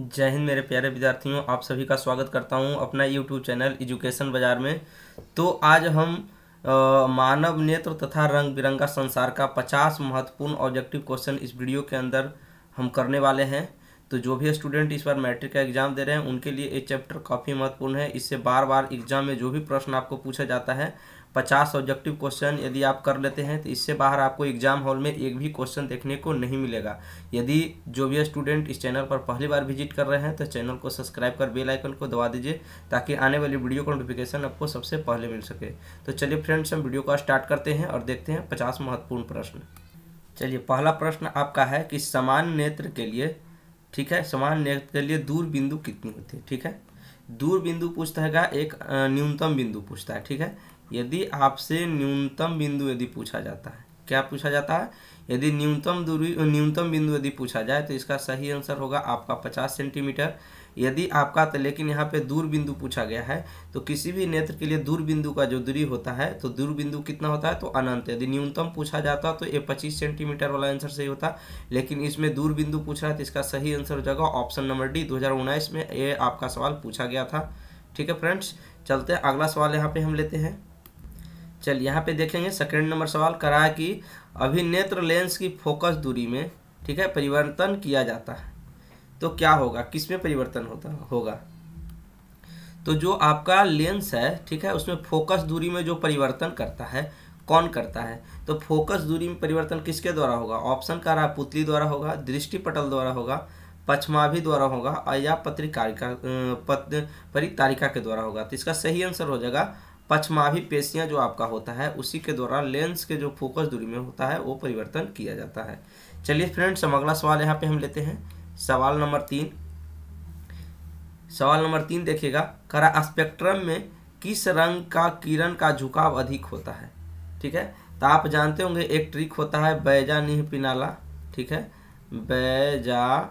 जय हिंद मेरे प्यारे विद्यार्थियों, आप सभी का स्वागत करता हूं अपना यूट्यूब चैनल एजुकेशन बाजार में। तो आज हम मानव नेत्र तथा रंग बिरंगा संसार का 50 महत्वपूर्ण ऑब्जेक्टिव क्वेश्चन इस वीडियो के अंदर हम करने वाले हैं। तो जो भी स्टूडेंट इस बार मैट्रिक का एग्जाम दे रहे हैं उनके लिए ये चैप्टर काफ़ी महत्वपूर्ण है। इससे बार बार एग्जाम में जो भी प्रश्न आपको पूछा जाता है 50 ऑब्जेक्टिव क्वेश्चन यदि आप कर लेते हैं तो इससे बाहर आपको एग्जाम हॉल में एक भी क्वेश्चन देखने को नहीं मिलेगा। यदि जो भी स्टूडेंट इस चैनल पर पहली बार विजिट कर रहे हैं तो चैनल को सब्सक्राइब कर बेल आइकन को दबा दीजिए ताकि आने वाली वीडियो का नोटिफिकेशन आपको सबसे पहले मिल सके। तो चलिए फ्रेंड्स, हम वीडियो को स्टार्ट करते हैं और देखते हैं 50 महत्वपूर्ण प्रश्न। चलिए, पहला प्रश्न आपका है कि समान नेत्र के लिए, ठीक है, समान नेत्र के लिए दूर बिंदु कितनी होती है। ठीक है, दूर बिंदु पूछता है एक न्यूनतम बिंदु पूछता है। ठीक है, यदि आपसे न्यूनतम बिंदु यदि पूछा जाता है, क्या पूछा जाता है, यदि न्यूनतम बिंदु यदि पूछा जाए तो इसका सही आंसर होगा आपका 50 सेंटीमीटर। यदि आपका तो लेकिन यहाँ पे दूर बिंदु पूछा गया है तो किसी भी नेत्र के लिए दूर बिंदु का जो दूरी होता है तो दूर बिंदु कितना होता है तो अनंत। यदि न्यूनतम पूछा जाता तो ये 25 सेंटीमीटर वाला आंसर सही होता, लेकिन इसमें दूर बिंदु पूछ रहा है तो इसका सही आंसर हो जाएगा ऑप्शन नंबर डी। 2019 में ये आपका सवाल पूछा गया था। ठीक है फ्रेंड्स, चलते हैं अगला सवाल यहाँ पे हम लेते हैं। चलिए, यहाँ पे देखेंगे सेकंड नंबर सवाल करा है कि अभिनेत्र लेंस की फोकस दूरी में, ठीक है, परिवर्तन किया जाता है तो क्या होगा, किस में परिवर्तन होगा। तो जो आपका लेंस है, ठीक है, उसमें फोकस दूरी में जो परिवर्तन करता है कौन करता है, तो फोकस दूरी में परिवर्तन किसके द्वारा होगा। ऑप्शन का रहा पुतली द्वारा होगा, दृष्टिपटल द्वारा होगा, पक्षमाभि द्वारा होगा या परितारिका के द्वारा होगा। तो इसका सही आंसर हो जाएगा पक्षमाभि पेशियां जो आपका होता है उसी के द्वारा लेंस के जो फोकस दूरी में होता है वो परिवर्तन किया जाता है। चलिए फ्रेंड्स, हम अगला सवाल यहाँ पे हम लेते हैं सवाल नंबर 3। सवाल नंबर 3 देखिएगा, करा स्पेक्ट्रम में किस रंग का किरण का झुकाव अधिक होता है। ठीक है, तो आप जानते होंगे एक ट्रिक होता है बैजानीह पिनाला। ठीक है, बैजानीह,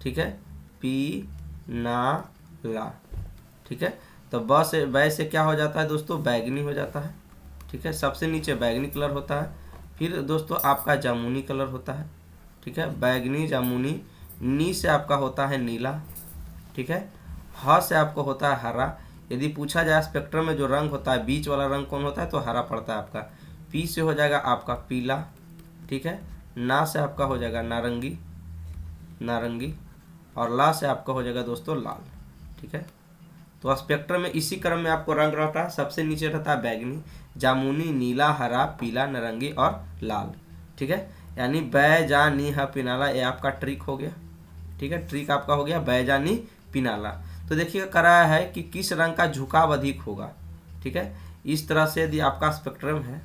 ठीक है, पिनाला। ठीक है, तो बस बै से क्या हो जाता है दोस्तों, बैगनी हो जाता है। ठीक है, सबसे नीचे बैगनी कलर होता है, फिर दोस्तों आपका जामुनी कलर होता है। ठीक है, बैगनी जामुनी, नी से आपका होता है नीला। ठीक है, ह से आपको होता है हरा। यदि पूछा जाए स्पेक्ट्रम में जो रंग होता है बीच वाला रंग कौन होता है तो हरा पड़ता है आपका। पी से हो जाएगा आपका पीला। ठीक है, ना से आपका हो जाएगा नारंगी, नारंगी, और ला से आपका हो जाएगा दोस्तों लाल। ठीक है, तो स्पेक्ट्रम में इसी क्रम में आपको रंग रहता है। सबसे नीचे रहता है बैगनी, जामुनी, नीला, हरा, पीला, नारंगी और लाल। ठीक है, यानी बैजानी पिनाला, ये आपका ट्रिक हो गया। ठीक है, ट्रिक आपका हो गया बैजानी पिनाला। तो देखिएगा करा है कि किस रंग का झुकाव अधिक होगा। ठीक है, इस तरह से यदि आपका स्पेक्ट्रम है,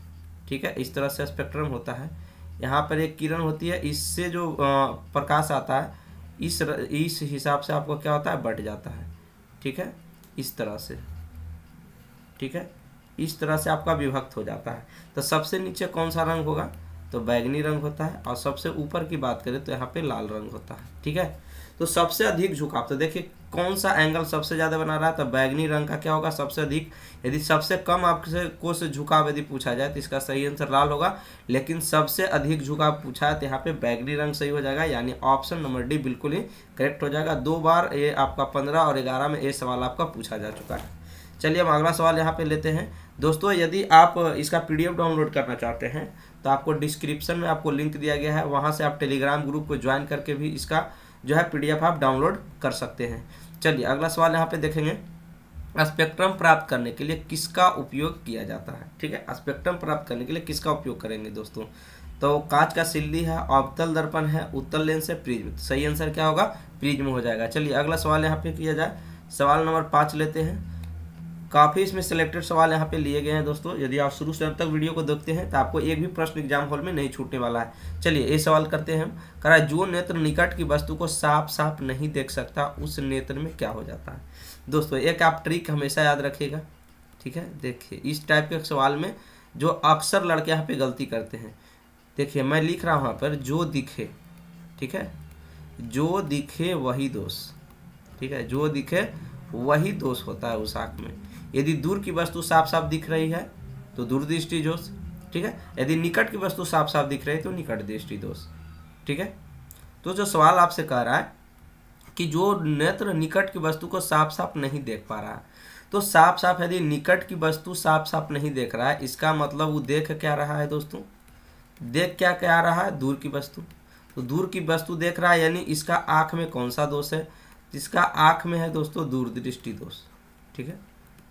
ठीक है, इस तरह से स्पेक्ट्रम होता है, यहाँ पर एक किरण होती है, इससे जो प्रकाश आता है इस हिसाब से आपको क्या होता है बढ़ जाता है। ठीक है, इस तरह से, ठीक है, इस तरह से आपका विभक्त हो जाता है। तो सबसे नीचे कौन सा रंग होगा तो बैगनी रंग होता है, और सबसे ऊपर की बात करें तो यहाँ पे लाल रंग होता है। ठीक है, तो सबसे अधिक झुकाव, तो देखिए कौन सा एंगल सबसे ज़्यादा बना रहा है तो बैगनी रंग का क्या होगा सबसे अधिक। यदि सबसे कम आपसे को से झुकाव यदि पूछा जाए तो इसका सही आंसर लाल होगा, लेकिन सबसे अधिक झुकाव पूछा है तो यहाँ पे बैगनी रंग सही हो जाएगा, यानी ऑप्शन नंबर डी बिल्कुल ही करेक्ट हो जाएगा। 2 बार ये आपका 15 और 11 में ये सवाल आपका पूछा जा चुका है। चलिए, हम अगला सवाल यहाँ पे लेते हैं। दोस्तों, यदि आप इसका PDF डाउनलोड करना चाहते हैं तो आपको डिस्क्रिप्शन में आपको लिंक दिया गया है, वहाँ से आप टेलीग्राम ग्रुप को ज्वाइन करके भी इसका जो है PDF आप डाउनलोड कर सकते हैं। चलिए, अगला सवाल यहाँ पे देखेंगे, स्पेक्ट्रम प्राप्त करने के लिए किसका उपयोग किया जाता है। ठीक है, स्पेक्ट्रम प्राप्त करने के लिए किसका उपयोग करेंगे दोस्तों, तो कांच का सिल्ली है, अवतल दर्पण है, उत्तल लेंस है, प्रिज्म। सही आंसर क्या होगा, प्रिज्म हो जाएगा। चलिए, अगला सवाल यहाँ पे किया जाए, सवाल नंबर 5 लेते हैं। काफ़ी इसमें सिलेक्टेड सवाल यहाँ पे लिए गए हैं दोस्तों। यदि आप शुरू से अंत तक वीडियो को देखते हैं तो आपको एक भी प्रश्न एग्जाम हॉल में नहीं छूटने वाला है। चलिए, ये सवाल करते हैं हम। करा जो नेत्र निकट की वस्तु को साफ साफ नहीं देख सकता उस नेत्र में क्या हो जाता है। दोस्तों, एक आप ट्रिक हमेशा याद रखिएगा। ठीक है, देखिए इस टाइप के सवाल में जो अक्सर लड़के यहाँ पे गलती करते हैं, देखिए मैं लिख रहा हूँ यहाँ पर जो दिखे। ठीक है, जो दिखे वही दोष। ठीक है, जो दिखे वही दोष होता है उस आँख में। यदि दूर की वस्तु साफ साफ दिख रही है तो दूरदृष्टि दोष। ठीक है, यदि निकट की वस्तु साफ साफ दिख रही है तो निकट दृष्टि दोष। ठीक है, तो जो सवाल आपसे कह रहा है कि जो नेत्र निकट की वस्तु को साफ साफ नहीं देख पा रहा है, तो साफ साफ यदि निकट की वस्तु साफ साफ नहीं देख रहा है, इसका मतलब वो देख क्या रहा है दोस्तों, देख क्या क्या रहा है, दूर की वस्तु। तो दूर की वस्तु देख रहा है, यानी इसका आँख में कौन सा दोष है, जिसका आँख में है दोस्तों दूरदृष्टि दोष। ठीक है,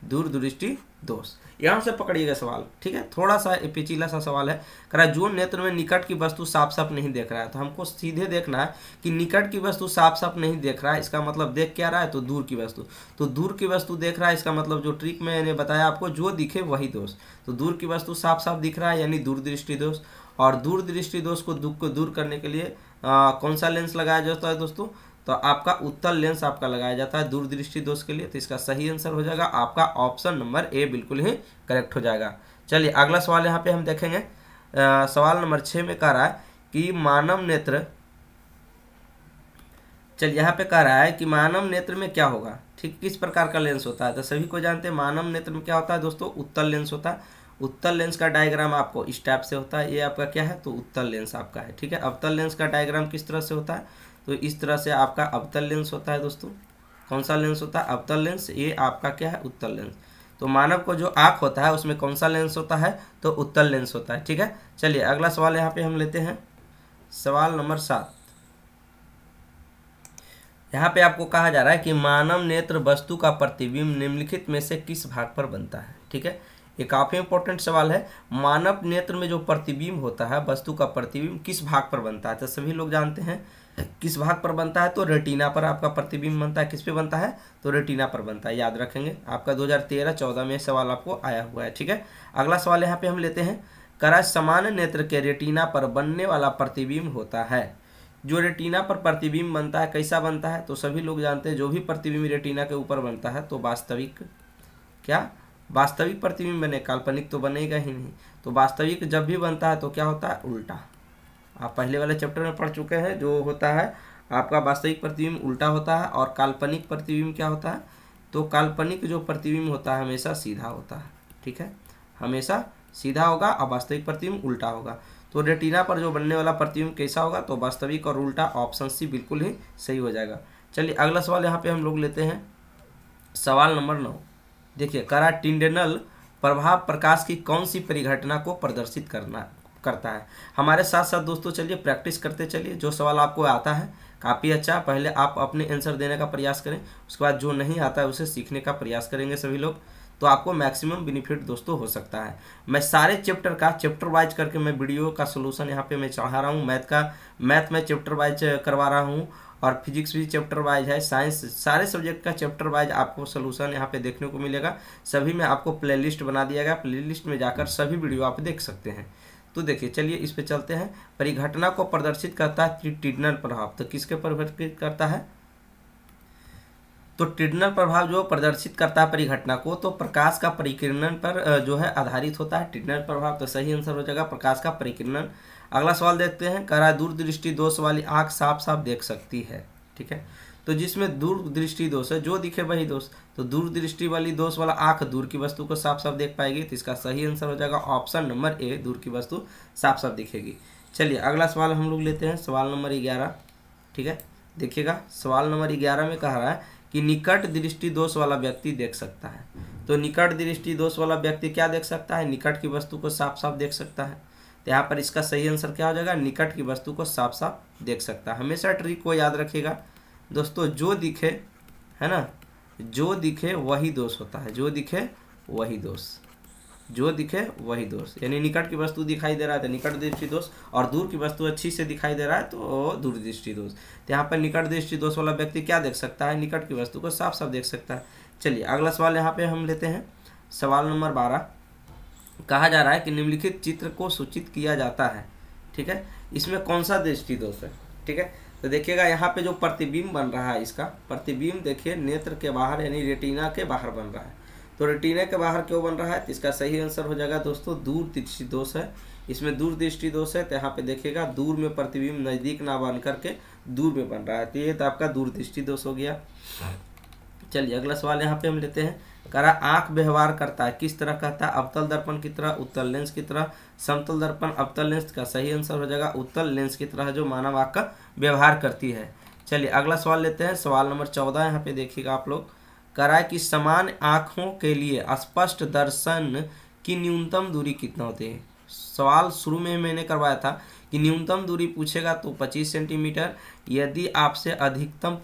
दूरदृष्टि दोष। यहाँ से पकड़िएगा सवाल, ठीक है, थोड़ा सा पेचीला सा सवाल है। कह रहा है जो नेत्र में निकट की वस्तु साफ साफ नहीं देख रहा है, तो हमको सीधे देखना है कि निकट की वस्तु साफ साफ नहीं देख रहा है, इसका मतलब देख क्या रहा है, तो दूर की वस्तु। तो दूर की वस्तु देख रहा है, इसका मतलब जो ट्रिक मैंने बताया आपको, जो दिखे वही दोष। तो दूर की वस्तु साफ साफ दिख रहा है यानी दूरदृष्टि दोष। और दूरदृष्टि दोष को दूर करने के लिए कौन सा लेंस लगाया जाता है दोस्तों, तो आपका उत्तल लेंस आपका लगाया जाता है दूरदृष्टि दोष के लिए। तो इसका सही आंसर हो जाएगा आपका ऑप्शन नंबर ए, बिल्कुल ही करेक्ट हो जाएगा। चलिए अगला सवाल यहाँ पे हम देखेंगे। सवाल नंबर 6 में कह रहा है कि मानव नेत्र, चलिए यहाँ पे कह रहा है कि मानव नेत्र में क्या होगा, ठीक, किस प्रकार का लेंस होता है। तो सभी को जानते हैं मानव नेत्र में क्या होता है दोस्तों, उत्तल लेंस होता है। उत्तल लेंस का डायग्राम आपको इस टाइप से होता है, ये आपका क्या है, तो उत्तल लेंस आपका है। ठीक है, अवतल लेंस का डायग्राम किस तरह से होता है, तो इस तरह से आपका अवतल लेंस होता है दोस्तों। कौन सा लेंस होता है, अवतल लेंस, ये आपका क्या है, उत्तल लेंस। तो मानव को जो आँख होता है उसमें कौन सा लेंस होता है, तो उत्तल लेंस होता है। ठीक है, चलिए अगला सवाल यहाँ पे हम लेते हैं, सवाल नंबर 7। यहाँ पे आपको कहा जा रहा है कि मानव नेत्र वस्तु का प्रतिबिंब निम्नलिखित में से किस भाग पर बनता है। ठीक है, ये काफ़ी इंपॉर्टेंट सवाल है। मानव नेत्र में जो प्रतिबिंब होता है, वस्तु का प्रतिबिंब किस भाग पर बनता है, तो सभी लोग जानते हैं किस भाग पर बनता है, तो रेटिना पर आपका प्रतिबिंब बनता है। किस पे बनता है, तो रेटिना पर बनता है, याद रखेंगे। आपका 2013-14 में सवाल आपको आया हुआ है। ठीक है, अगला सवाल यहाँ पे हम लेते हैं। करा सामान्य नेत्र के रेटिना पर बनने वाला प्रतिबिंब होता है। जो रेटिना पर प्रतिबिंब बनता है कैसा बनता है, तो सभी लोग जानते हैं जो भी प्रतिबिंब रेटिना के ऊपर बनता है तो वास्तविक, क्या वास्तविक प्रतिबिंब बने, काल्पनिक तो बनेगा ही नहीं। तो वास्तविक जब भी बनता है तो क्या होता है, उल्टा। आप पहले वाले चैप्टर में पढ़ चुके हैं, जो होता है आपका वास्तविक प्रतिबिंब उल्टा होता है, और काल्पनिक प्रतिबिंब क्या होता है, तो काल्पनिक जो प्रतिबिंब होता है हमेशा सीधा होता है। ठीक है, हमेशा सीधा होगा और वास्तविक प्रतिबिंब उल्टा होगा। तो रेटिना पर जो बनने वाला प्रतिबिंब कैसा होगा, तो वास्तविक और उल्टा, ऑप्शन सी बिल्कुल ही सही हो जाएगा। चलिए अगला सवाल यहाँ पे हम लोग लेते हैं, सवाल नंबर 9। देखिए, करा टिंडेनल प्रभाव प्रकाश की कौन सी परिघटना को प्रदर्शित करता है। हमारे साथ साथ दोस्तों चलिए प्रैक्टिस करते चलिए। जो सवाल आपको आता है काफ़ी अच्छा, पहले आप अपने आंसर देने का प्रयास करें, उसके बाद जो नहीं आता है उसे सीखने का प्रयास करेंगे सभी लोग, तो आपको मैक्सिमम बेनिफिट दोस्तों हो सकता है। मैं सारे चैप्टर का चैप्टर वाइज करके मैं वीडियो का सोल्यूशन यहाँ पे मैं चढ़ा रहा हूँ। मैथ में चैप्टर वाइज करवा रहा हूँ, और फिजिक्स भी चैप्टर वाइज है, साइंस, सारे सब्जेक्ट का चैप्टर वाइज आपको सोल्यूशन यहाँ पे देखने को मिलेगा। सभी में आपको प्लेलिस्ट बना दिया गया, प्लेलिस्ट में जाकर सभी वीडियो आप देख सकते हैं। तो देखिए चलिए इस पे चलते हैं। परिघटना को प्रदर्शित करता है टिड्नल प्रभाव, तो किसके प्रदर्शित करता है, तो टिड्नल प्रभाव जो प्रदर्शित करता है परिघटना को, तो प्रकाश का परिकिरणन पर जो है आधारित होता है टिड्नल प्रभाव। तो सही आंसर हो जाएगा प्रकाश का परिकिरणन। अगला सवाल देखते हैं। कह रहा है दूरदृष्टि दोष वाली आंख साफ साफ देख सकती है। ठीक है, तो जिसमें दूरदृष्टि दोष है, जो दिखे वही दोष, तो दूरदृष्टि वाली दोष वाला आंख दूर की वस्तु को साफ साफ देख पाएगी। तो इसका सही आंसर हो जाएगा ऑप्शन नंबर ए, दूर की वस्तु साफ साफ दिखेगी। चलिए अगला सवाल हम लोग लेते हैं, सवाल नंबर 11। ठीक है, देखिएगा सवाल नंबर 11 में कह रहा है कि निकट दृष्टि दोष वाला व्यक्ति देख सकता है। तो निकट दृष्टि दोष वाला व्यक्ति क्या देख सकता है, निकट की वस्तु को साफ साफ देख सकता है। तो यहाँ पर इसका सही आंसर क्या हो जाएगा, निकट की वस्तु को साफ साफ देख सकता है। हमेशा ट्रिक को याद रखिएगा दोस्तों, जो दिखे, है ना, जो दिखे वही दोष होता है, जो दिखे वही दोष, जो दिखे वही दोष। यानी निकट की वस्तु दिखाई दे रहा है तो निकट दृष्टि दोष, और दूर की वस्तु अच्छी से दिखाई दे रहा है तो दूर दृष्टि दोष। तो यहाँ पर निकट दृष्टि दोष वाला व्यक्ति क्या देख सकता है, निकट की वस्तु को साफ साफ देख सकता है। चलिए अगला सवाल यहाँ पे हम लेते हैं, सवाल नंबर 12। कहा जा रहा है कि निम्नलिखित चित्र को सूचित किया जाता है। ठीक है, इसमें कौन सा दृष्टि दोष है। ठीक है, तो देखिएगा यहाँ पे जो प्रतिबिंब बन रहा है, इसका प्रतिबिंब देखिए नेत्र के बाहर यानी रेटिना के बाहर बन रहा है। तो रेटिना के बाहर क्यों बन रहा है, तो इसका सही आंसर हो जाएगा दोस्तों दूर दृष्टि दोष है। इसमें दूर दृष्टि दोष है, तो यहाँ पे देखिएगा दूर में प्रतिबिंब नज़दीक ना बन करके दूर में बन रहा है, तो ये तो आपका दूर दृष्टि दोष हो गया। चलिए अगला सवाल यहाँ पे हम लेते हैं। करा आंख व्यवहार करता है किस तरह कहता है? अवतल दर्पण की तरह, उत्तल लेंस की तरह, समतल दर्पण अवतल लेंस का सही आंसर हो जाएगा उत्तल लेंस की तरह जो मानव आंख का व्यवहार करती है। चलिए अगला सवाल लेते हैं, सवाल नंबर 14 यहाँ पे देखिएगा आप लोग। करा कि समान आँखों के लिए स्पष्ट दर्शन की न्यूनतम दूरी कितना होती है? सवाल शुरू में मैंने करवाया था कि न्यूनतम दूरी पूछेगा तो 25 सेंटीमीटर, यदि आपसे अधिकतम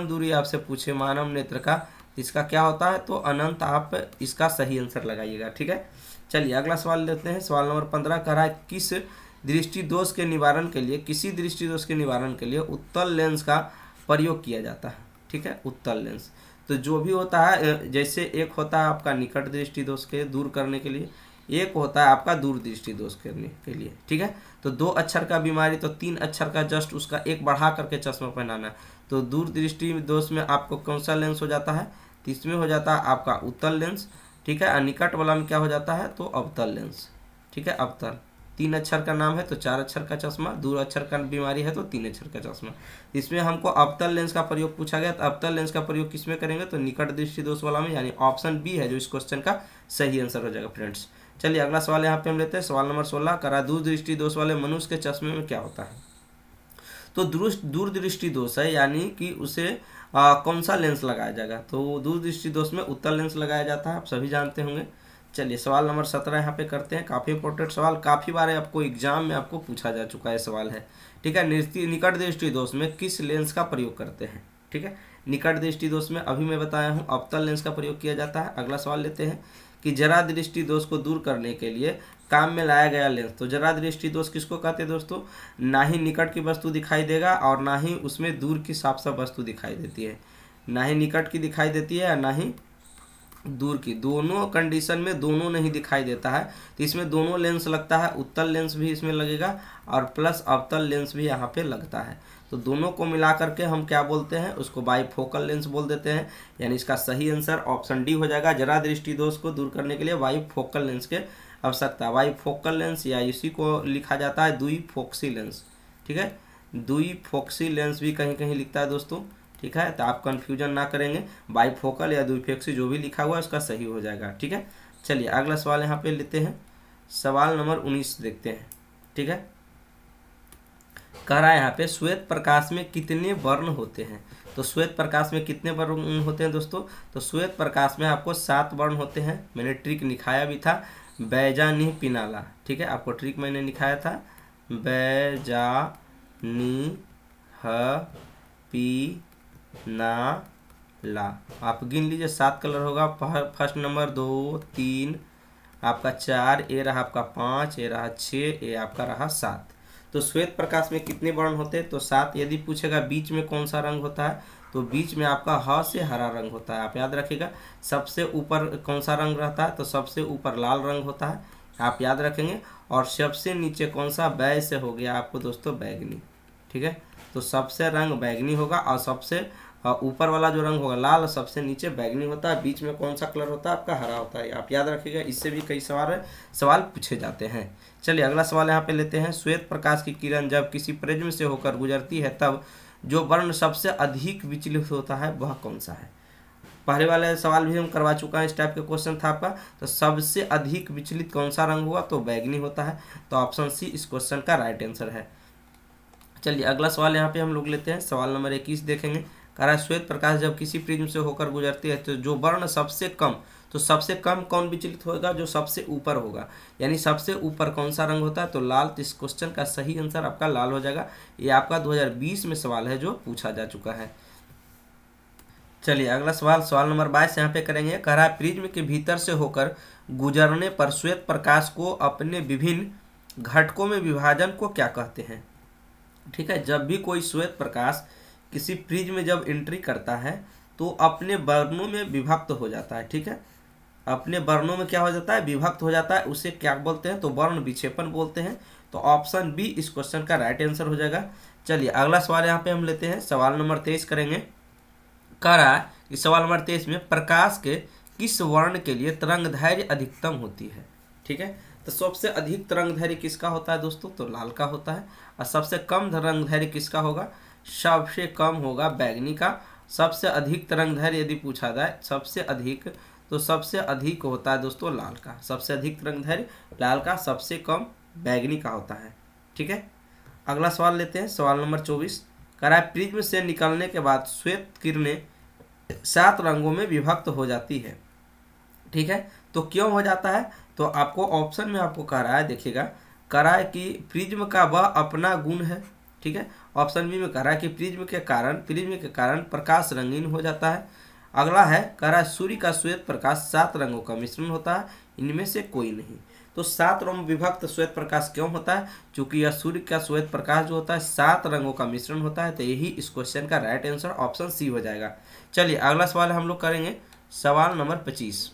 दूरी आपसे पूछे मानव नेत्र का, इसका क्या होता है? तो अनंत। आप इसका सही आंसर लगाइएगा, ठीक है। चलिए अगला सवाल लेते हैं, सवाल नंबर 15 कह रहा है किसी दृष्टि दोष के निवारण के लिए उत्तल लेंस का प्रयोग किया जाता है, ठीक है। उत्तल लेंस तो जो भी होता है, जैसे एक होता है आपका निकट दृष्टि दोष के दूर करने के लिए, एक होता है आपका दूर दृष्टि दोष करने के लिए, ठीक है। तो 2 अक्षर का बीमारी तो 3 अक्षर का जस्ट उसका एक बढ़ा करके चश्मा पहनाना है। तो दूर दृष्टि दोष में आपको कौन सा लेंस हो जाता है? तो इसमें हो जाता है आपका उत्तल लेंस, ठीक है। निकट वाला में क्या हो जाता है? तो अवतल लेंस, ठीक है। अवतल 3 अक्षर का नाम है तो 4 अक्षर का चश्मा, दूर अक्षर का बीमारी है तो 3 अक्षर का चश्मा। इसमें हमको अवतल लेंस का प्रयोग पूछा गया, तो अवतल लेंस का प्रयोग किसमें करेंगे? तो निकट दृष्टि दोष वाला में, यानी ऑप्शन बी है जो इस क्वेश्चन का सही आंसर हो जाएगा फ्रेंड्स। चलिए अगला सवाल यहाँ पे हम लेते हैं, सवाल नंबर 16 करा दूर दृष्टि दोष वाले मनुष्य के चश्मे में क्या होता है? तो दूर दृष्टि दोष है, यानी कि उसे कौन सा लेंस लगाया जाएगा? तो दूर दृष्टि दोष में उत्तल लेंस लगाया जाता है, आप सभी जानते होंगे। चलिए सवाल नंबर 17 यहाँ पे करते हैं, काफ़ी इंपॉर्टेंट सवाल, काफ़ी बार आपको एग्जाम में आपको पूछा जा चुका है सवाल है, ठीक है। निकट दृष्टि दोष में किस लेंस का प्रयोग करते हैं? ठीक है, निकट दृष्टि दोष में अभी मैं बताया हूँ अवतल लेंस का प्रयोग किया जाता है। अगला सवाल लेते हैं कि जरा दृष्टि दोष को दूर करने के लिए काम में लाया गया लेंस। तो जरा दृष्टि दोष किसको कहते हैं दोस्तों? ना ही निकट की वस्तु दिखाई देगा और ना ही उसमें दूर की साफ साफ वस्तु दिखाई देती है, ना ही निकट की दिखाई देती है और ना ही दूर की, दोनों कंडीशन में दोनों नहीं दिखाई देता है। तो इसमें दोनों लेंस लगता है, उत्तल लेंस भी इसमें लगेगा और प्लस अवतल लेंस भी यहाँ पे लगता है। तो दोनों को मिला करके हम क्या बोलते हैं? उसको बाईफोकल लेंस बोल देते हैं, यानी इसका सही आंसर ऑप्शन डी हो जाएगा। जरा दृष्टि दोष को दूर करने के लिए बाईफोकल लेंस के आवश्यकता। बाईफोकल लेंस या इसी को लिखा जाता है द्विफोक्सी लेंस, ठीक है। द्विफोक्सी लेंस भी कहीं कहीं लिखता है दोस्तों, ठीक है। तो आप कंफ्यूजन ना करेंगे, बाईफोकल या द्विफोक्सी जो भी लिखा हुआ है उसका सही हो जाएगा, ठीक है। चलिए अगला सवाल यहाँ पे लेते हैं, सवाल नंबर 19 देखते हैं, ठीक है। कह रहा है यहाँ पे श्वेत प्रकाश में कितने वर्ण होते हैं? तो श्वेत प्रकाश में कितने वर्ण होते हैं दोस्तों? तो श्वेत प्रकाश में आपको 7 वर्ण होते हैं। मैंने ट्रिक निखाया भी था, बैजानी पिनाला, ठीक है। आपको ट्रिक मैंने निखाया था, बैजानी ह पी ना ला। आप गिन लीजिए, 7 कलर होगा। फर्स्ट नंबर 2 3 आपका 4, ए रहा आपका 5, ए रहा 6, ए आपका रहा 7। तो श्वेत प्रकाश में कितने वर्ण होते हैं? तो 7। यदि पूछेगा बीच में कौन सा रंग होता है, तो बीच में आपका ह से हरा रंग होता है, आप याद रखिएगा। सबसे ऊपर कौन सा रंग रहता है? तो सबसे ऊपर लाल रंग होता है, आप याद रखेंगे। और सबसे नीचे कौन सा? बै से हो गया आपको दोस्तों बैगनी, ठीक है। तो सबसे रंग बैगनी होगा और सबसे ऊपर वाला जो रंग होगा लाल, सबसे नीचे बैगनी होता है, बीच में कौन सा कलर होता है? आपका हरा होता है, आप याद रखिएगा। इससे भी कई सवाल पूछे जाते हैं। चलिए अगला सवाल यहाँ पे लेते हैं, श्वेत प्रकाश की किरण जब किसी प्रिज्म से होकर गुजरती है तब जो वर्ण सबसे अधिक विचलित होता है वह कौन सा है? पहले वाले सवाल भी हम करवा चुका है, इस टाइप का क्वेश्चन था आपका। तो सबसे अधिक विचलित कौन सा रंग हुआ? तो बैगनी होता है। तो ऑप्शन सी इस क्वेश्चन का राइट आंसर है। चलिए अगला सवाल यहाँ पे हम लोग लेते हैं, सवाल नंबर 21 देखेंगे। कह रहा है श्वेत प्रकाश जब किसी प्रिज्म से होकर गुजरती है तो जो वर्ण सबसे कम, तो सबसे कम कौन विचलित होगा? जो सबसे ऊपर होगा, यानी सबसे ऊपर कौन सा रंग होता है? तो लाल। तो इस क्वेश्चन का सही आंसर आपका लाल हो जाएगा। ये आपका 2020 में सवाल है जो पूछा जा चुका है। चलिए अगला सवाल नंबर 22 यहाँ पे करेंगे। कह रहा है प्रिज्म के भीतर से होकर गुजरने पर श्वेत प्रकाश को अपने विभिन्न घटकों में विभाजन को क्या कहते हैं? ठीक है, जब भी कोई श्वेत प्रकाश किसी प्रिज्म में जब एंट्री करता है तो अपने वर्णों में विभक्त हो जाता है, ठीक है। अपने वर्णों में क्या हो जाता है? विभक्त हो जाता है। उसे क्या बोलते हैं? तो वर्ण विक्षेपण बोलते हैं। तो ऑप्शन बी इस क्वेश्चन का राइट आंसर हो जाएगा। चलिए अगला सवाल यहाँ पे हम लेते हैं, सवाल नंबर 23 करेंगे। कह रहा है कि सवाल नंबर 23 में प्रकाश के किस वर्ण के लिए तरंगदैर्घ्य अधिकतम होती है? ठीक है, तो सबसे अधिक तरंगदैर्घ्य किसका होता है दोस्तों? तो लाल का होता है। और सबसे कम तरंगदैर्घ्य किसका होगा? सबसे कम होगा बैगनी का। सबसे अधिक तरंग दैर्घ्य यदि पूछा जाए सबसे अधिक, तो सबसे अधिक होता है दोस्तों लाल का। सबसे अधिक तरंग दैर्घ्य लाल का, सबसे कम बैगनी का होता है। ठीक है, अगला सवाल लेते हैं, सवाल नंबर 24। कह रहा है प्रिज्म से निकलने के बाद श्वेत किरणें 7 रंगों में विभक्त हो जाती है। ठीक है, तो क्यों हो जाता है? तो आपको ऑप्शन में आपको कह रहा है, देखिएगा, कह रहा है कि प्रिज्म का वह अपना गुण है। ठीक है, ऑप्शन बी में कह रहा है कि प्रिज्म के कारण प्रकाश रंगीन हो जाता है। अगला है, कह रहा है सूर्य का श्वेत प्रकाश 7 रंगों का मिश्रण होता है, इनमें से कोई नहीं। तो 7 रंग विभक्त श्वेत प्रकाश क्यों होता है? क्योंकि यह सूर्य का श्वेत प्रकाश जो होता है 7 रंगों का मिश्रण होता है। तो यही इस क्वेश्चन का राइट आंसर ऑप्शन सी हो जाएगा। चलिए अगला सवाल हम लोग करेंगे, सवाल नंबर 25।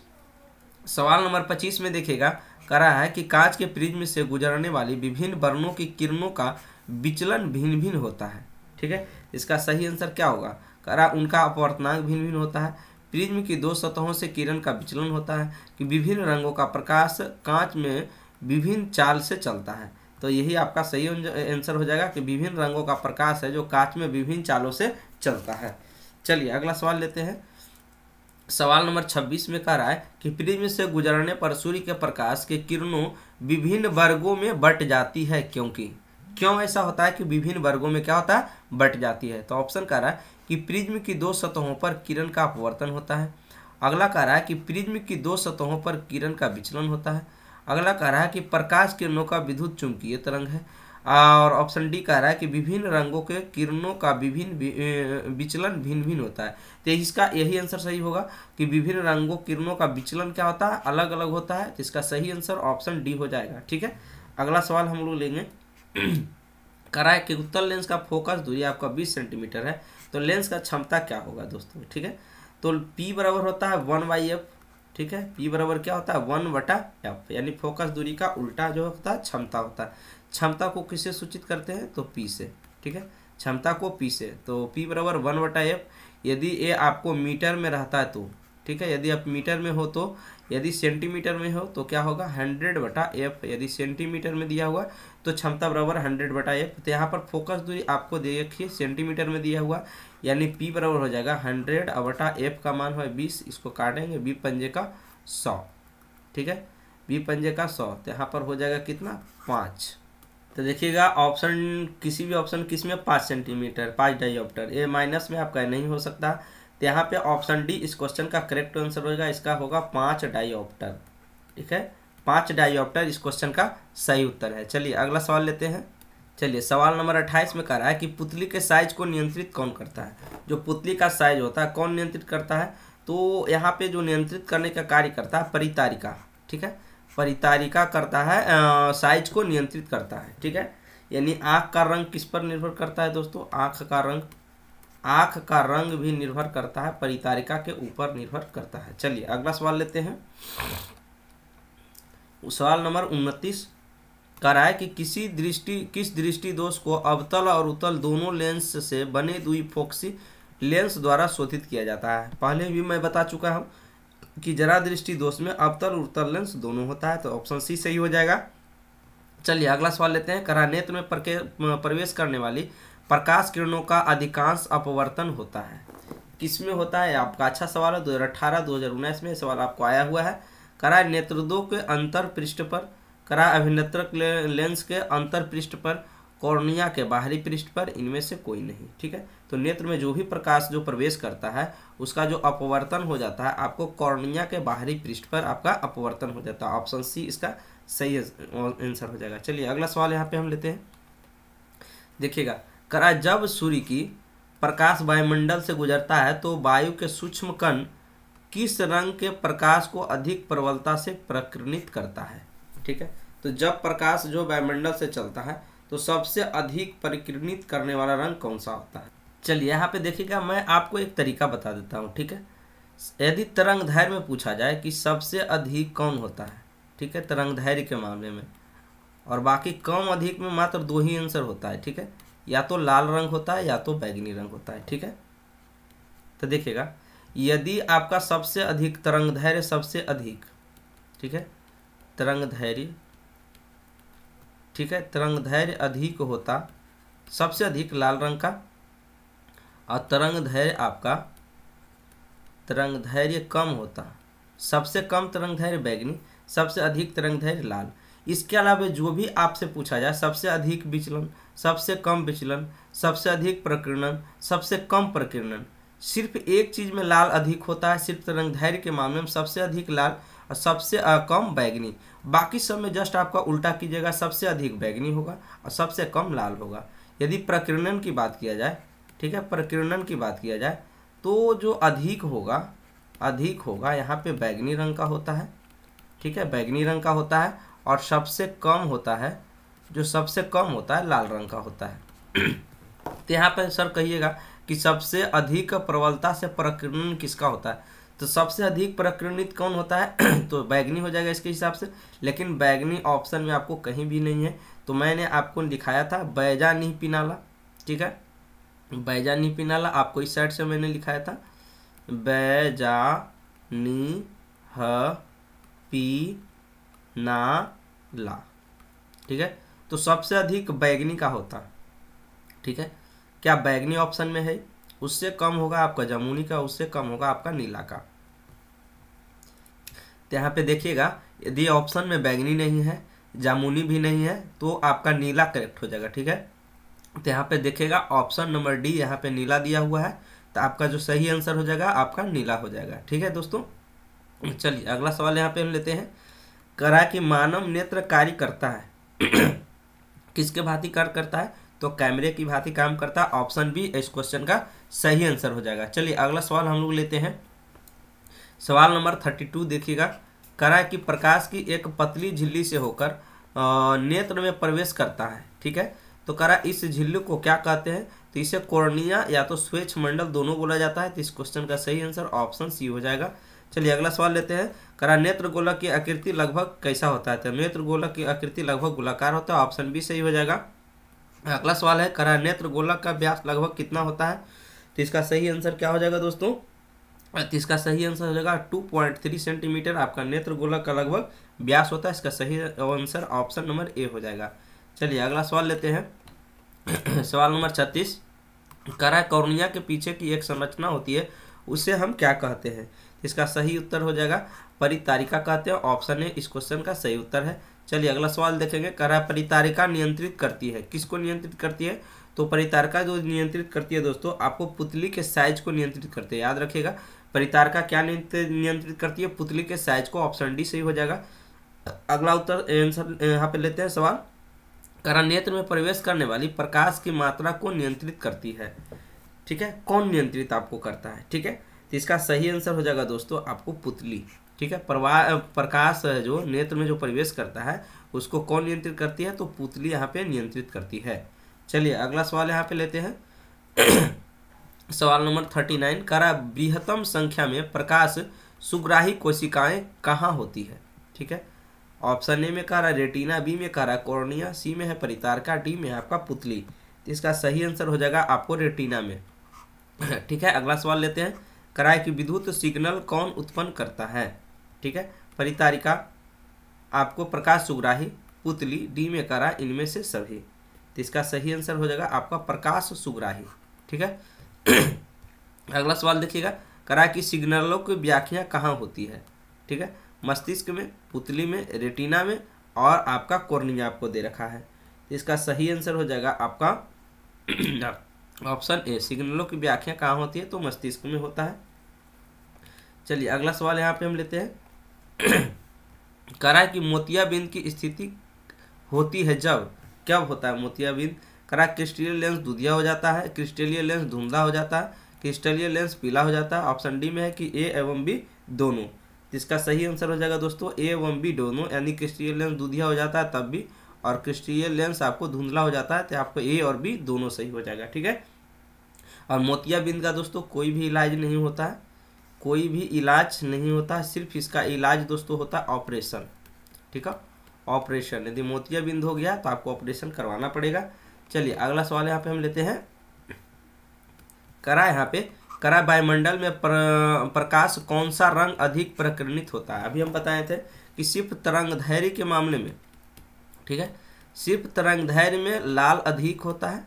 सवाल नंबर 25 में देखिएगा, कह रहा है कि कांच के प्रिज्म से गुजरने वाली विभिन्न वर्णों की किरणों का विचलन भिन्न भिन्न होता है। ठीक है, इसका सही आंसर क्या होगा? कह रहा है उनका अपवर्तनांक भिन्न भिन्न होता है। प्रिज्म की 2 सतहों से किरण का विचलन होता है कि विभिन्न रंगों का प्रकाश कांच में विभिन्न चाल से चलता है। तो यही आपका सही आंसर हो जाएगा कि विभिन्न रंगों का प्रकाश है जो कांच में विभिन्न चालों से चलता है। चलिए अगला सवाल लेते हैं, सवाल नंबर 26 में कह रहा है कि प्रिज्म से गुजरने पर सूर्य के प्रकाश के किरणों विभिन्न वर्गों में बट जाती है। क्यों ऐसा होता है कि विभिन्न वर्गों में क्या होता है? बट जाती है। तो ऑप्शन कह रहा है कि प्रिज्म की 2 सतहों पर किरण का अपवर्तन होता है। अगला कह रहा है कि प्रिज्म की 2 सतहों पर किरण का विचलन होता है। अगला कह रहा है कि प्रकाश किरणों का विद्युत चुंबकीय तरंग है। और ऑप्शन डी कह रहा है कि विभिन्न रंगों के किरणों का विभिन्न विचलन भिन्न भिन्न होता है। तो इसका यही आंसर सही होगा कि विभिन्न रंगों किरणों का विचलन क्या होता है? अलग अलग होता है। तो इसका सही आंसर ऑप्शन डी हो जाएगा। ठीक है, अगला सवाल हम लोग लेंगे, कह रहा है कि उत्तल लेंस का फोकस दूरी आपका 20 सेंटीमीटर है, तो लेंस का क्षमता क्या होगा दोस्तों? ठीक है, तो P बराबर होता है 1/f। ठीक है, P बराबर क्या होता है? 1/f, यानी फोकस दूरी का उल्टा जो होता है क्षमता होता है। क्षमता को किससे सूचित करते हैं? तो P से। ठीक है, क्षमता को P से, तो P बराबर 1/f। यदि ये आपको मीटर में रहता है तो, ठीक है, यदि आप मीटर में हो तो, यदि सेंटीमीटर में हो तो क्या होगा? 100/f। यदि सेंटीमीटर में दिया हुआ तो क्षमता बराबर 100/f। तो यहाँ पर फोकस दूरी आपको देखिए सेंटीमीटर में दिया हुआ, यानी P बराबर हो जाएगा 100/f का मान है 20। इसको काटेंगे, 20 पंजे का 100। ठीक है, 20 पंजे का 100, तो यहाँ पर हो जाएगा कितना? 5। तो देखिएगा ऑप्शन, किसी भी ऑप्शन किस में 5 सेंटीमीटर, 5 डायोप्टर, ये माइनस में आपका नहीं हो सकता। तो यहाँ पे ऑप्शन डी इस क्वेश्चन का करेक्ट आंसर होगा। इसका होगा 5 डायोप्टर। ठीक है, 5 डायोप्टर इस क्वेश्चन का सही उत्तर है। चलिए अगला सवाल लेते हैं। चलिए सवाल नंबर 28 में कह रहा है कि पुतली के साइज को नियंत्रित कौन करता है? जो पुतली का साइज होता है कौन नियंत्रित करता है? तो यहाँ पे जो नियंत्रित करने का कार्य करता है परितारिका। ठीक है, परितारिका करता है, साइज को नियंत्रित करता है। ठीक है, यानी आँख का रंग किस पर निर्भर करता है दोस्तों? आँख का रंग भी निर्भर करता है, परितारिका के ऊपर निर्भर करता है। चलिए अगला सवाल लेते हैं, सवाल नंबर 29 कह रहा है कि किस दृष्टि दोष को अवतल और उत्तल दोनों लेंस से बने द्विफोक्सी लेंस द्वारा शोधित किया जाता है। पहले भी मैं बता चुका हूँ कि जरा दृष्टि दोष में अवतल और उत्तल लेंस दोनों होता है। तो ऑप्शन सी सही हो जाएगा। चलिए अगला सवाल लेते हैं, कह रहा है नेत्र में प्रवेश करने वाली प्रकाश किरणों का अधिकांश अपवर्तन होता है। किस में होता है? आपका अच्छा सवाल है, 2018-2019 में सवाल आपको आया हुआ है। कह रहा है नेत्रदों के अंतर पृष्ठ पर, कह रहा है अभिनेत्रक लेंस के अंतर पृष्ठ पर, कॉर्निया के बाहरी पृष्ठ पर, इनमें से कोई नहीं। ठीक है, तो नेत्र में जो भी प्रकाश जो प्रवेश करता है उसका जो अपवर्तन हो जाता है आपको कॉर्निया के बाहरी पृष्ठ पर आपका अपवर्तन हो जाता है। ऑप्शन सी इसका सही आंसर हो जाएगा। चलिए अगला सवाल यहाँ पे हम लेते हैं, देखिएगा, कह रहा है जब सूर्य की प्रकाश वायुमंडल से गुजरता है तो वायु के सूक्ष्म कण किस रंग के प्रकाश को अधिक प्रबलता से प्रकीर्णित करता है? ठीक है, तो जब प्रकाश जो वायुमंडल से चलता है तो सबसे अधिक परिकीर्णित करने वाला रंग कौन सा होता है? चलिए यहाँ पे देखिएगा, मैं आपको एक तरीका बता देता हूँ। ठीक है, यदि तरंग दैर्घ्य में पूछा जाए कि सबसे अधिक कौन होता है, ठीक है, तरंग दैर्घ्य के मामले में, और बाकी कम अधिक में मात्र 2 ही आंसर होता है। ठीक है, या तो लाल रंग होता है या तो बैगनी रंग होता है। ठीक है, तो देखिएगा, यदि आपका सबसे अधिक तरंग दैर्घ्य सबसे अधिक, ठीक है, तरंग दैर्घ्य, ठीक है, तरंग दैर्घ्य अधिक होता सबसे अधिक लाल रंग का, और तरंग दैर्घ्य कम होता है। सबसे कम तरंग दैर्घ्य बैगनी, सबसे अधिक तरंग दैर्घ्य लाल। इसके अलावा जो भी आपसे पूछा जाए, सबसे अधिक विचलन, सबसे कम विचलन, सबसे अधिक प्रकीर्णन, सबसे कम प्रकीर्णन, सिर्फ एक चीज में लाल अधिक होता है, सिर्फ तरंग दैर्घ्य के मामले में सबसे अधिक लाल और सबसे कम बैगनी। बाकी सब में जस्ट आपका उल्टा कीजिएगा, सबसे अधिक बैगनी होगा और सबसे कम लाल होगा। यदि प्रकीर्णन की बात किया जाए, ठीक है, प्रकीर्णन की बात किया जाए तो जो अधिक होगा यहाँ पे बैगनी रंग का होता है, ठीक है, बैगनी रंग का होता है। और सबसे कम होता है, जो सबसे कम होता है लाल रंग का होता है। तो यहाँ पर सर कहिएगा कि सबसे अधिक प्रबलता से प्रकीर्णन किसका होता है, तो सबसे अधिक प्रकीर्णित कौन होता है तो बैगनी हो जाएगा इसके हिसाब से। लेकिन बैगनी ऑप्शन में आपको कहीं भी नहीं है, तो मैंने आपको दिखाया था बैजानीपिनाला, ठीक है, बैजानीपिनाला आपको इस साइड से मैंने लिखाया था, बैजानीपिनाला, ठीक है। तो सबसे अधिक बैगनी का होता है, ठीक है, क्या बैगनी ऑप्शन में है, उससे कम होगा आपका जामुनी का, उससे कम होगा आपका नीला का। तो यहाँ पे देखिएगा, यदि ऑप्शन में बैगनी नहीं है, जामुनी भी नहीं है, तो आपका नीला करेक्ट हो जाएगा, ठीक है। तो यहाँ पे देखिएगा ऑप्शन नंबर डी, यहाँ पे नीला दिया हुआ है, तो आपका जो सही आंसर हो जाएगा आपका नीला हो जाएगा, ठीक है दोस्तों। चलिए अगला सवाल यहाँ पे हम लेते हैं। करा कि मानव नेत्र कार्य करता है किसके भांति कार्य करता है, तो कैमरे की भांति काम करता है। ऑप्शन बी इस क्वेश्चन का सही आंसर हो जाएगा। चलिए अगला सवाल हम लोग लेते हैं, सवाल नंबर 32 देखिएगा। करा कि प्रकाश की एक पतली झिल्ली से होकर नेत्र में प्रवेश करता है, ठीक है। तो करा इस झिल्ली को क्या कहते हैं, तो इसे कॉर्निया या तो स्वेच्छ मंडल दोनों बोला जाता है। तो इस क्वेश्चन का सही आंसर ऑप्शन सी हो जाएगा। चलिए अगला सवाल लेते हैं। करा नेत्र गोलक की आकृति लगभग कैसा होता है, तो नेत्र गोलक की आकृति लगभग गोलाकार होता है। ऑप्शन बी सही हो जाएगा। अगला सवाल है, करा नेत्र गोलक का व्यास लगभग कितना होता है, तो इसका सही आंसर क्या हो जाएगा दोस्तों, तो इसका सही आंसर हो जाएगा 2.3 सेंटीमीटर आपका नेत्र गोलक का लगभग व्यास होता है। इसका सही आंसर ऑप्शन नंबर ए हो जाएगा। चलिए अगला सवाल लेते हैं, सवाल नंबर 36। करा कॉर्निया के पीछे की एक संरचना होती है, उसे हम क्या कहते हैं, इसका सही उत्तर हो जाएगा परितारिका कहते हैं। ऑप्शन ए इस क्वेश्चन का सही उत्तर है। चलिए अगला सवाल देखेंगे। करा परितारिका नियंत्रित करती है, किसको नियंत्रित करती है, तो परितारिका जो नियंत्रित करती है दोस्तों, आपको पुतली के साइज को नियंत्रित करती है, याद रखिएगा। परितारिका क्या नियंत्रित करती है, पुतली के साइज को। ऑप्शन डी सही हो जाएगा। अगला उत्तर आंसर यहाँ पे लेते हैं सवाल। करा नेत्र में प्रवेश करने वाली प्रकाश की मात्रा को नियंत्रित करती है, ठीक है, कौन नियंत्रित आपको करता है, ठीक है। तो इसका सही आंसर हो जाएगा दोस्तों आपको पुतली, ठीक है। प्रकाश जो नेत्र में जो प्रवेश करता है उसको कौन नियंत्रित करती है, तो पुतली यहाँ पे नियंत्रित करती है। चलिए अगला सवाल यहाँ पे लेते हैं सवाल नंबर 39। करा बृहत्तम संख्या में प्रकाश सुग्राही कोशिकाएं कहाँ होती है, ठीक है। ऑप्शन ए में करा रेटिना, बी में करा कॉर्निया, सी में है परितारिका, डी में है आपका पुतली। तो इसका सही आंसर हो जाएगा आपको रेटिना में, ठीक है। अगला सवाल लेते हैं। करा कि विद्युत सिग्नल कौन उत्पन्न करता है, ठीक है। परितारिका, आपको प्रकाश सुग्राही, पुतली, डी में करा इनमें से सभी। तो इसका सही आंसर हो जाएगा आपका प्रकाश सुग्राही, ठीक है। अगला सवाल देखिएगा। करा कि सिग्नलों की व्याख्या कहाँ होती है, ठीक है, मस्तिष्क में, पुतली में, रेटिना में और आपका कॉर्निया आपको दे रखा है। तो इसका सही आंसर हो जाएगा आपका ऑप्शन ए, सिग्नलों की व्याख्या कहाँ होती है, तो मस्तिष्क में होता है। चलिए अगला सवाल यहाँ पे हम लेते हैं। करा कि मोतियाबिंद की स्थिति होती है जब, कब होता है मोतियाबिंद, करा क्रिस्टलीय लेंस दूधिया हो जाता है, क्रिस्टलीय लेंस धुंधला हो जाता है, क्रिस्टलीय लेंस पीला हो जाता है। ऑप्शन डी में है कि ए एवं बी दोनों। जिसका सही आंसर हो जाएगा दोस्तों ए एवं बी दोनों, यानी क्रिस्टलीय लेंस दूधिया हो जाता है तब भी, और क्रिस्टलीय लेंस आपको धुंधला हो जाता है, तो आपको ए और बी दोनों सही हो जाएगा, ठीक है। और मोतियाबिंद का दोस्तों कोई भी इलाज नहीं होता है, कोई भी इलाज नहीं होता है, सिर्फ इसका इलाज दोस्तों होता है ऑपरेशन, ठीक है, ऑपरेशन। यदि मोतियाबिंद हो गया तो आपको ऑपरेशन करवाना पड़ेगा। चलिए अगला सवाल यहाँ पे हम लेते हैं। करा यहाँ पे करा वायुमंडल में प्रकाश कौन सा रंग अधिक प्रकीर्णित होता है। अभी हम बताए थे कि सिर्फ तरंग दैर्घ्य के मामले में, ठीक है, सिर्फ तरंग दैर्घ्य में लाल अधिक होता है,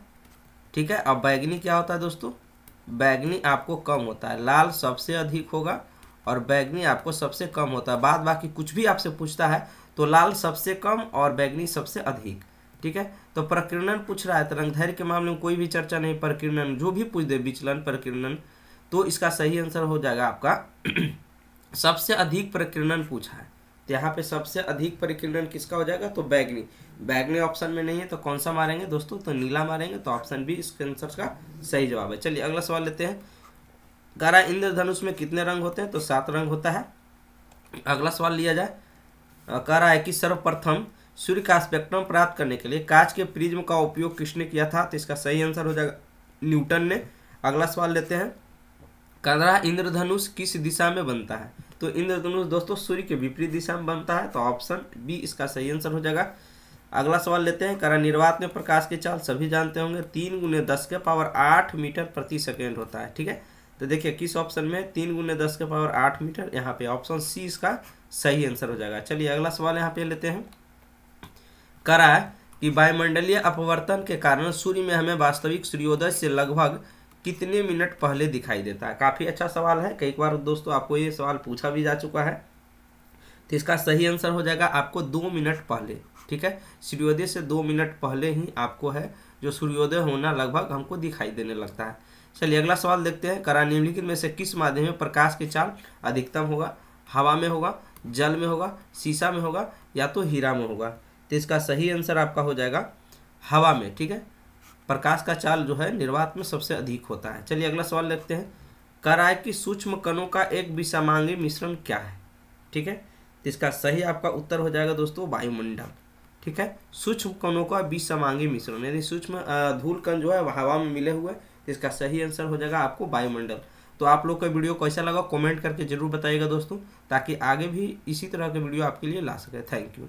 ठीक है। अब बैगनी क्या होता है दोस्तों, बैगनी आपको कम होता है, लाल सबसे अधिक होगा और बैगनी आपको सबसे कम होता है। बाद बाकी कुछ भी आपसे पूछता है तो लाल सबसे कम और बैगनी सबसे अधिक, ठीक है। तो प्रकीर्णन पूछ रहा है, तरंगदैर्घ्य के मामले में कोई भी चर्चा नहीं, प्रकीर्णन जो भी पूछ दे, विचलन, प्रकीर्णन, तो इसका सही आंसर हो जाएगा आपका सबसे अधिक प्रकीर्णन पूछा है तो यहाँ पे सबसे अधिक प्रकीर्णन किसका हो जाएगा, तो बैगनी। बैगनी ऑप्शन में नहीं है तो कौन सा मारेंगे दोस्तों, तो नीला मारेंगे, तो ऑप्शन बी इसके आंसर का सही जवाब है। चलिए अगला सवाल लेते हैं। कह रहा है इंद्रधनुष में कितने रंग होते हैं, तो 7 रंग होता है। अगला सवाल लिया जाए। कह रहा है कि सर्वप्रथम सूर्य का स्पेक्ट्रम प्राप्त करने के लिए कांच के प्रिज्म का उपयोग किसने किया था, तो इसका सही आंसर हो जाएगा न्यूटन ने। अगला सवाल लेते हैं। कह रहा है इंद्रधनुष किस दिशा में बनता है, तो इंद्रधनुष दोस्तों सूर्य के विपरीत दिशा में बनता है, तो ऑप्शन बी इसका सही आंसर हो जाएगा। अगला सवाल लेते हैं। कह रहा निर्वात में प्रकाश की चाल सभी जानते होंगे 3 × 10⁸ मीटर प्रति सेकेंड होता है, ठीक है। तो देखिए किस ऑप्शन में 3 × 10⁸ मीटर, यहाँ पे ऑप्शन सी इसका सही आंसर हो जाएगा। चलिए अगला सवाल यहाँ पे लेते हैं। कह रहा है कि वायुमंडलीय अपवर्तन के कारण सूर्य में हमें वास्तविक सूर्योदय से लगभग कितने मिनट पहले दिखाई देता है। काफ़ी अच्छा सवाल है, कई बार दोस्तों आपको ये सवाल पूछा भी जा चुका है। तो इसका सही आंसर हो जाएगा आपको 2 मिनट पहले, ठीक है। सूर्योदय से 2 मिनट पहले ही आपको है जो सूर्योदय होना लगभग हमको दिखाई देने लगता है। चलिए अगला सवाल देखते हैं। करा निम्नलिखित में से किस माध्यम में प्रकाश की चाल अधिकतम होगा, हवा में होगा, जल में होगा, शीशा में होगा या तो हीरा में होगा। तो इसका सही आंसर आपका हो जाएगा हवा में, ठीक है। प्रकाश का चाल जो है निर्वात में सबसे अधिक होता है। चलिए अगला सवाल देखते हैं। कह रहा है कि सूक्ष्म कणों का एक विषमांगी मिश्रण क्या है, ठीक है। तो इसका सही आपका उत्तर हो जाएगा दोस्तों वायुमंडल, ठीक है। सूक्ष्म कणों का विषमांगी मिश्रण, यदि सूक्ष्म धूल कण जो है वह हवा में मिले हुए, तो इसका सही आंसर हो जाएगा आपको वायुमंडल। तो आप लोग का वीडियो कैसा लगा कमेंट करके जरूर बताइएगा दोस्तों, ताकि आगे भी इसी तरह के वीडियो आपके लिए ला सके। Thank you.